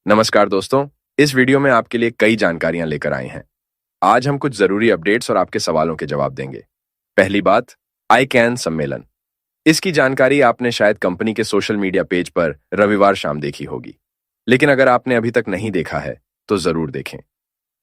नमस्कार दोस्तों, इस वीडियो में आपके लिए कई जानकारियां लेकर आए हैं। आज हम कुछ जरूरी अपडेट्स और आपके सवालों के जवाब देंगे। पहली बात, ICANN सम्मेलन। इसकी जानकारी आपने शायद कंपनी के सोशल मीडिया पेज पर रविवार शाम देखी होगी, लेकिन अगर आपने अभी तक नहीं देखा है तो जरूर देखें।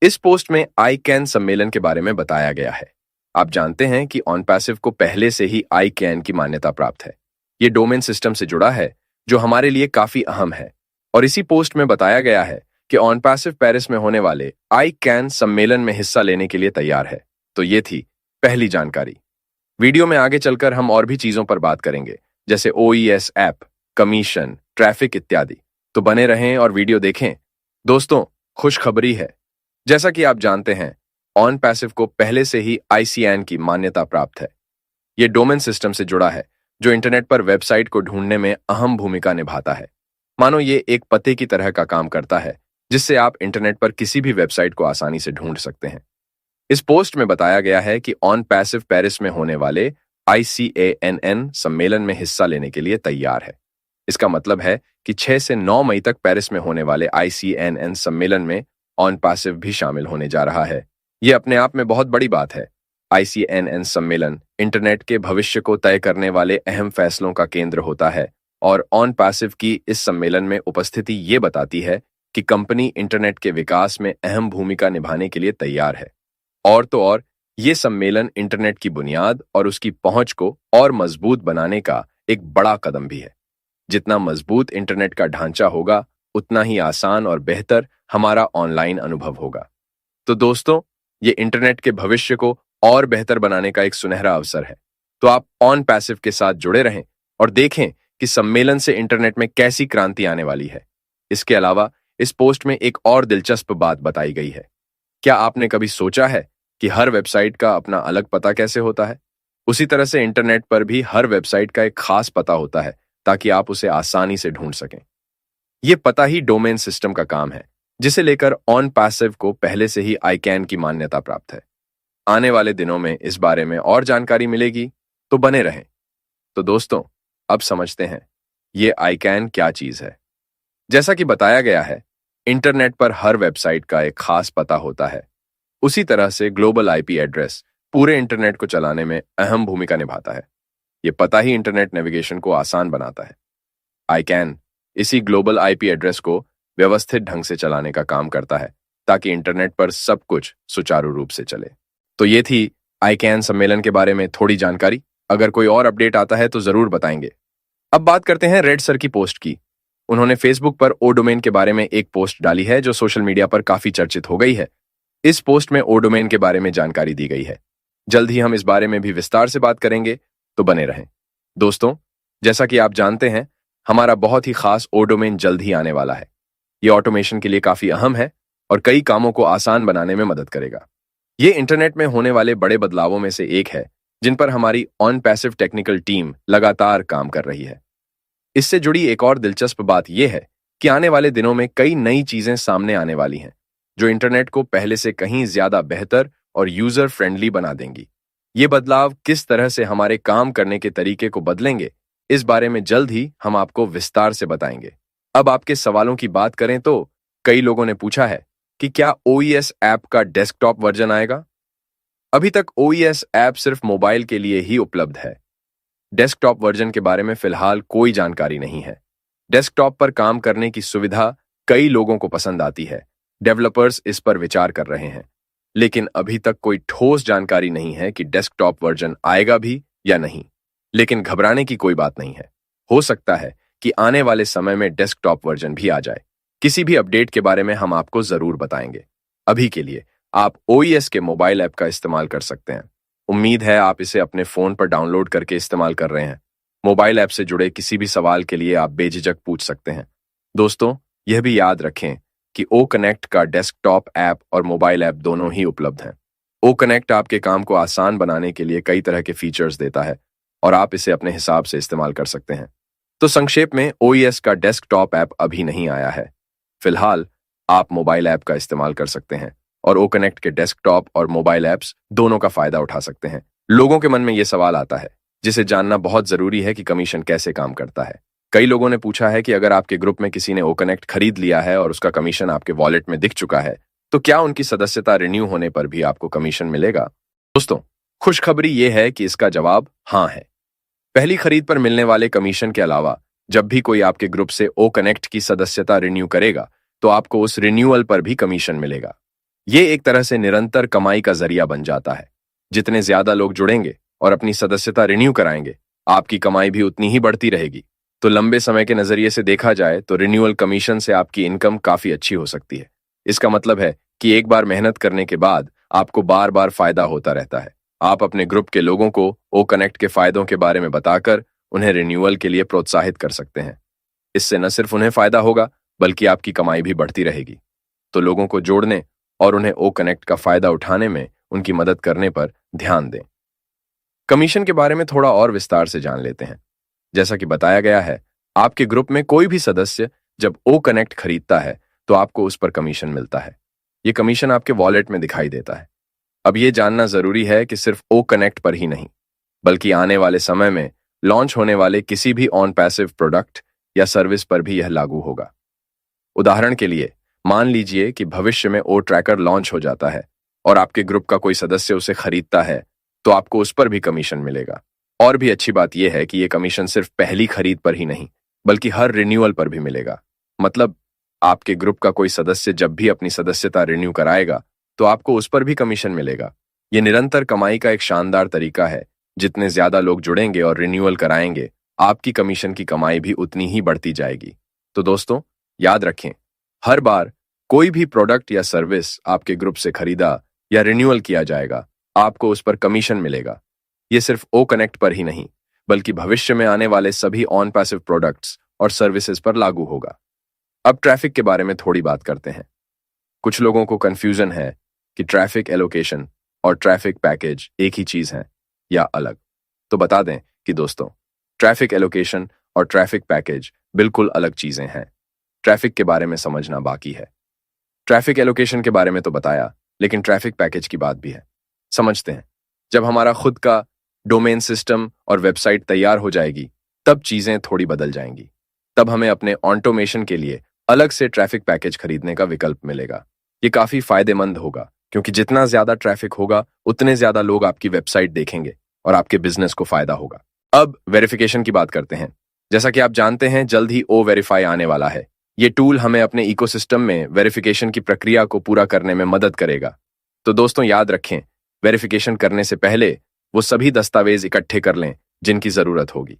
इस पोस्ट में ICANN सम्मेलन के बारे में बताया गया है। आप जानते हैं कि ऑनपैसिव को पहले से ही ICANN की मान्यता प्राप्त है। ये डोमेन सिस्टम से जुड़ा है जो हमारे लिए काफी अहम है, और इसी पोस्ट में बताया गया है कि ऑनपैसिव पेरिस में होने वाले ICANN सम्मेलन में हिस्सा लेने के लिए तैयार है। तो ये थी पहली जानकारी। वीडियो में आगे चलकर हम और भी चीजों पर बात करेंगे, जैसे OES ऐप, कमीशन, ट्रैफिक इत्यादि। तो बने रहें और वीडियो देखें। दोस्तों, खुशखबरी है। जैसा कि आप जानते हैं, ऑनपैसिव को पहले से ही ICANN की मान्यता प्राप्त है। ये डोमेन सिस्टम से जुड़ा है जो इंटरनेट पर वेबसाइट को ढूंढने में अहम भूमिका निभाता है। मानो ये एक पते की तरह का काम करता है, जिससे आप इंटरनेट पर किसी भी वेबसाइट को आसानी से ढूंढ सकते हैं। इस पोस्ट में बताया गया है कि ऑनपैसिव पेरिस में होने वाले ICANN सम्मेलन में हिस्सा लेने के लिए तैयार है। इसका मतलब है कि 6 से 9 मई तक पेरिस में होने वाले ICANN सम्मेलन में ऑनपैसिव भी शामिल होने जा रहा है। यह अपने आप में बहुत बड़ी बात है। ICANN सम्मेलन इंटरनेट के भविष्य को तय करने वाले अहम फैसलों का केंद्र होता है, और ऑनपैसिव की इस सम्मेलन में उपस्थिति ये बताती है कि कंपनी इंटरनेट के विकास में अहम भूमिका निभाने के लिए तैयार है। और तो और, ये सम्मेलन इंटरनेट की बुनियाद और उसकी पहुंच को और मजबूत बनाने का एक बड़ा कदम भी है। जितना मजबूत इंटरनेट का ढांचा होगा, उतना ही आसान और बेहतर हमारा ऑनलाइन अनुभव होगा। तो दोस्तों, ये इंटरनेट के भविष्य को और बेहतर बनाने का एक सुनहरा अवसर है। तो आप ऑनपैसिव के साथ जुड़े रहें और देखें कि सम्मेलन से इंटरनेट में कैसी क्रांति आने वाली है। इसके अलावा इस पोस्ट में एक और दिलचस्प बात बताई गई है। क्या आपने कभी सोचा है कि हर वेबसाइट का अपना अलग पता कैसे होता है? उसी तरह से इंटरनेट पर भी हर वेबसाइट का एक खास पता होता है, ताकि आप उसे आसानी से ढूंढ सकें। यह पता ही डोमेन सिस्टम का काम है, जिसे लेकर ऑनपैसिव को पहले से ही ICANN की मान्यता प्राप्त है। आने वाले दिनों में इस बारे में और जानकारी मिलेगी, तो बने रहें। तो दोस्तों, अब समझते हैं ये ICANN क्या चीज है। जैसा कि बताया गया है, इंटरनेट पर हर वेबसाइट का एक खास पता होता है। उसी तरह से ग्लोबल IP एड्रेस पूरे इंटरनेट को चलाने में अहम भूमिका निभाता है। ये पता ही इंटरनेट नेविगेशन को आसान बनाता है। ICANN इसी ग्लोबल IP एड्रेस को व्यवस्थित ढंग से चलाने का काम करता है, ताकि इंटरनेट पर सब कुछ सुचारू रूप से चले। तो ये थी ICANN सम्मेलन के बारे में थोड़ी जानकारी। अगर कोई और अपडेट आता है तो जरूर बताएंगे। अब बात करते हैं रेड सर की पोस्ट की। उन्होंने फेसबुक पर ओ डोमेन के बारे में एक पोस्ट डाली है, जो सोशल मीडिया पर काफी चर्चित हो गई है। इस पोस्ट में ओ डोमेन के बारे में जानकारी दी गई है। जल्द ही हम इस बारे में भी विस्तार से बात करेंगे, तो बने रहें। दोस्तों, जैसा कि आप जानते हैं, हमारा बहुत ही खास ओ डोमेन जल्द ही आने वाला है। ये ऑटोमेशन के लिए काफी अहम है और कई कामों को आसान बनाने में मदद करेगा। ये इंटरनेट में होने वाले बड़े बदलावों में से एक है, जिन पर हमारी ऑनपैसिव टेक्निकल टीम लगातार काम कर रही है। इससे जुड़ी एक और दिलचस्प बात यह है कि आने वाले दिनों में कई नई चीजें सामने आने वाली हैं, जो इंटरनेट को पहले से कहीं ज्यादा बेहतर और यूजर फ्रेंडली बना देंगी। ये बदलाव किस तरह से हमारे काम करने के तरीके को बदलेंगे, इस बारे में जल्द ही हम आपको विस्तार से बताएंगे। अब आपके सवालों की बात करें तो कई लोगों ने पूछा है कि क्या OES ऐप का डेस्कटॉप वर्जन आएगा? अभी तक OES ऐप सिर्फ मोबाइल के लिए ही उपलब्ध है। डेस्कटॉप वर्जन के बारे में फिलहाल कोई जानकारी नहीं है। डेस्कटॉप पर काम करने की सुविधा कई लोगों को पसंद आती है। डेवलपर्स इस पर विचार कर रहे हैं, लेकिन अभी तक कोई ठोस जानकारी नहीं है कि डेस्कटॉप वर्जन आएगा भी या नहीं। लेकिन घबराने की कोई बात नहीं है। हो सकता है कि आने वाले समय में डेस्कटॉप वर्जन भी आ जाए। किसी भी अपडेट के बारे में हम आपको जरूर बताएंगे। अभी के लिए आप OES के मोबाइल ऐप का इस्तेमाल कर सकते हैं। उम्मीद है आप इसे अपने फोन पर डाउनलोड करके इस्तेमाल कर रहे हैं। मोबाइल ऐप से जुड़े किसी भी सवाल के लिए आप बेझिझक पूछ सकते हैं। दोस्तों, यह भी याद रखें कि O कनेक्ट का डेस्कटॉप ऐप और मोबाइल ऐप दोनों ही उपलब्ध हैं। O कनेक्ट आपके काम को आसान बनाने के लिए कई तरह के फीचर्स देता है, और आप इसे अपने हिसाब से इस्तेमाल कर सकते हैं। तो संक्षेप में, OES का डेस्कटॉप ऐप अभी नहीं आया है। फिलहाल आप मोबाइल ऐप का इस्तेमाल कर सकते हैं और O कनेक्ट के डेस्कटॉप और मोबाइल ऐप्स दोनों का फायदा उठा सकते हैं। लोगों के मन में यह सवाल आता है, जिसे जानना बहुत जरूरी है कि कमीशन कैसे काम करता है। कई लोगों ने पूछा है कि अगर आपके ग्रुप में किसी ने ओ कनेक्ट खरीद लिया है और उसका कमीशन आपके वॉलेट में दिख चुका है, तो क्या उनकी सदस्यता रिन्यू होने पर भी आपको कमीशन मिलेगा? दोस्तों, खुशखबरी ये है कि इसका जवाब हाँ है। पहली खरीद पर मिलने वाले कमीशन के अलावा जब भी कोई आपके ग्रुप से ओ कनेक्ट की सदस्यता रिन्यू करेगा, तो आपको उस रिन्यूअल पर भी कमीशन मिलेगा। ये एक तरह से निरंतर कमाई का जरिया बन जाता है। जितने ज्यादा लोग जुड़ेंगे और अपनी सदस्यता रिन्यू कराएंगे, आपकी कमाई भी उतनी ही बढ़ती रहेगी। तो लंबे समय के नजरिए से देखा जाए तो रिन्यूअल कमीशन से आपकी इनकम काफी अच्छी हो सकती है। इसका मतलब है कि एक बार मेहनत करने के बाद आपको बार बार फायदा होता रहता है। आप अपने ग्रुप के लोगों को ओ कनेक्ट के फायदों के बारे में बताकर उन्हें रिन्यूअल के लिए प्रोत्साहित कर सकते हैं। इससे न सिर्फ उन्हें फायदा होगा, बल्कि आपकी कमाई भी बढ़ती रहेगी। तो लोगों को जोड़ने और उन्हें ओ कनेक्ट का फायदा उठाने में उनकी मदद करने पर ध्यान दें। कमीशन के बारे में थोड़ा और विस्तार से जान लेते हैं। जैसा कि बताया गया है, आपके ग्रुप में कोई भी सदस्य जब ओ कनेक्ट खरीदता है तो आपको उस पर कमीशन मिलता है। ये कमीशन आपके वॉलेट में दिखाई देता है। अब ये जानना जरूरी है कि सिर्फ ओ कनेक्ट पर ही नहीं, बल्कि आने वाले समय में लॉन्च होने वाले किसी भी ऑन पैसिव प्रोडक्ट या सर्विस पर भी यह लागू होगा। उदाहरण के लिए, मान लीजिए कि भविष्य में ओ ट्रैकर लॉन्च हो जाता है और आपके ग्रुप का कोई सदस्य उसे खरीदता है, तो आपको उस पर भी कमीशन मिलेगा। और भी अच्छी बात यह है कि यह कमीशन सिर्फ पहली खरीद पर ही नहीं, बल्कि हर रिन्यूअल पर भी मिलेगा। मतलब आपके ग्रुप का कोई सदस्य जब भी अपनी सदस्यता रिन्यू कराएगा, तो आपको उस पर भी कमीशन मिलेगा। यह निरंतर कमाई का एक शानदार तरीका है। जितने ज्यादा लोग जुड़ेंगे और रिन्यूअल कराएंगे, आपकी कमीशन की कमाई भी उतनी ही बढ़ती जाएगी। तो दोस्तों, याद रखें, हर बार कोई भी प्रोडक्ट या सर्विस आपके ग्रुप से खरीदा या रिन्यूअल किया जाएगा, आपको उस पर कमीशन मिलेगा। ये सिर्फ ओ कनेक्ट पर ही नहीं, बल्कि भविष्य में आने वाले सभी ऑन पैसिव प्रोडक्ट्स और सर्विसेज पर लागू होगा। अब ट्रैफिक के बारे में थोड़ी बात करते हैं। कुछ लोगों को कंफ्यूजन है कि ट्रैफिक एलोकेशन और ट्रैफिक पैकेज एक ही चीज है या अलग। तो बता दें कि दोस्तों, ट्रैफिक एलोकेशन और ट्रैफिक पैकेज बिल्कुल अलग चीजें हैं। ट्रैफिक के बारे में समझना बाकी है। ट्रैफिक एलोकेशन के बारे में तो बताया, लेकिन ट्रैफिक पैकेज की बात भी है। समझते हैं। जब हमारा खुद का डोमेन सिस्टम और वेबसाइट तैयार हो जाएगी, तब चीजें थोड़ी बदल जाएंगी। तब हमें अपने ऑटोमेशन के लिए अलग से ट्रैफिक पैकेज खरीदने का विकल्प मिलेगा। ये काफी फायदेमंद होगा, क्योंकि जितना ज्यादा ट्रैफिक होगा, उतने ज्यादा लोग आपकी वेबसाइट देखेंगे और आपके बिजनेस को फायदा होगा। अब वेरिफिकेशन की बात करते हैं। जैसा कि आप जानते हैं, जल्द ही ओ वेरीफाई आने वाला है। ये टूल हमें अपने इकोसिस्टम में वेरिफिकेशन की प्रक्रिया को पूरा करने में मदद करेगा। तो दोस्तों, याद रखें, वेरिफिकेशन करने से पहले वो सभी दस्तावेज इकट्ठे कर लें जिनकी जरूरत होगी।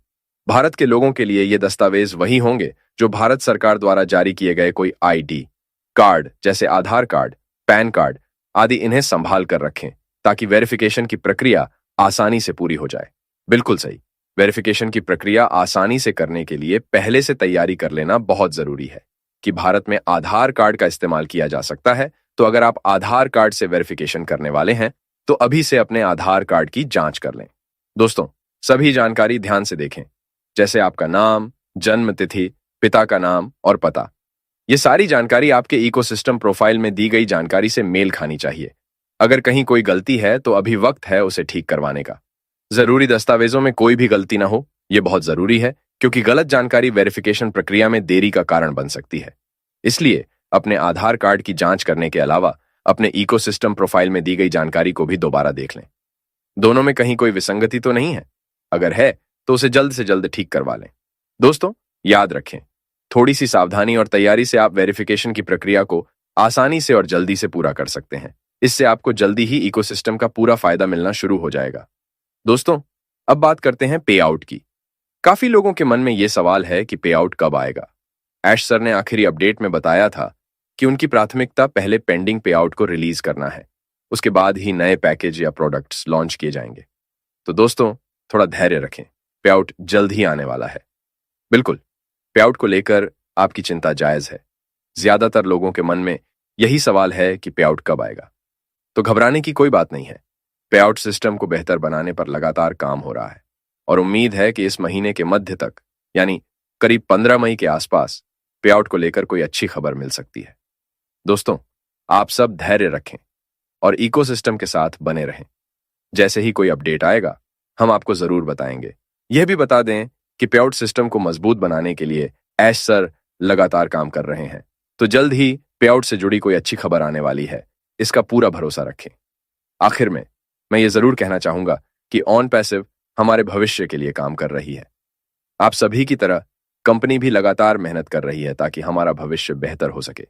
भारत के लोगों के लिए ये दस्तावेज वही होंगे जो भारत सरकार द्वारा जारी किए गए कोई आईडी कार्ड, जैसे आधार कार्ड, पैन कार्ड आदि, इन्हें संभाल कर रखें ताकि वेरिफिकेशन की प्रक्रिया आसानी से पूरी हो जाए। बिल्कुल सही। वेरिफिकेशन की प्रक्रिया आसानी से करने के लिए पहले से तैयारी कर लेना बहुत जरूरी है कि भारत में आधार कार्ड का इस्तेमाल किया जा सकता है। तो अगर आप आधार कार्ड से वेरिफिकेशन करने वाले हैं, तो अभी से अपने आधार कार्ड की जांच कर लें। दोस्तों, सभी जानकारी ध्यान से देखें, जैसे आपका नाम, जन्म तिथि, पिता का नाम और पता। ये सारी जानकारी आपके इकोसिस्टम प्रोफाइल में दी गई जानकारी से मेल खानी चाहिए। अगर कहीं कोई गलती है, तो अभी वक्त है उसे ठीक करवाने का। जरूरी दस्तावेजों में कोई भी गलती ना हो, यह बहुत जरूरी है, क्योंकि गलत जानकारी वेरिफिकेशन प्रक्रिया में देरी का कारण बन सकती है। इसलिए अपने आधार कार्ड की जांच करने के अलावा अपने इकोसिस्टम प्रोफाइल में दी गई जानकारी को भी दोबारा देख लें। दोनों में कहीं कोई विसंगति तो नहीं है? अगर है, तो उसे जल्द से जल्द ठीक करवा लें। दोस्तों, याद रखें, थोड़ी सी सावधानी और तैयारी से आप वेरिफिकेशन की प्रक्रिया को आसानी से और जल्दी से पूरा कर सकते हैं। इससे आपको जल्दी ही इकोसिस्टम का पूरा फायदा मिलना शुरू हो जाएगा। दोस्तों, अब बात करते हैं पे आउट की। काफी लोगों के मन में यह सवाल है कि पे आउट कब आएगा। ऐश सर ने आखिरी अपडेट में बताया था कि उनकी प्राथमिकता पहले पेंडिंग पे आउट को रिलीज करना है, उसके बाद ही नए पैकेज या प्रोडक्ट्स लॉन्च किए जाएंगे। तो दोस्तों, थोड़ा धैर्य रखें, पे आउट जल्द ही आने वाला है। बिल्कुल, पे आउट को लेकर आपकी चिंता जायज है। ज्यादातर लोगों के मन में यही सवाल है कि पे आउट कब आएगा। तो घबराने की कोई बात नहीं है। पे आउट सिस्टम को बेहतर बनाने पर लगातार काम हो रहा है और उम्मीद है कि इस महीने के मध्य तक, यानी करीब 15 मई के आसपास, पे आउट को लेकर कोई अच्छी खबर मिल सकती है। दोस्तों, आप सब धैर्य रखें और इकोसिस्टम के साथ बने रहें। जैसे ही कोई अपडेट आएगा, हम आपको जरूर बताएंगे। यह भी बता दें कि पेआउट सिस्टम को मजबूत बनाने के लिए ऐश सर लगातार काम कर रहे हैं। तो जल्द ही पेआउट से जुड़ी कोई अच्छी खबर आने वाली है, इसका पूरा भरोसा रखें। आखिर में मैं ये जरूर कहना चाहूंगा कि ऑन पैसिव हमारे भविष्य के लिए काम कर रही है। आप सभी की तरह कंपनी भी लगातार मेहनत कर रही है ताकि हमारा भविष्य बेहतर हो सके।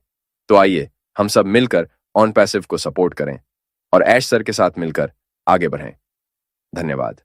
तो आइए हम सब मिलकर ऑन पैसिव को सपोर्ट करें और ऐश सर के साथ मिलकर आगे बढ़ें। धन्यवाद।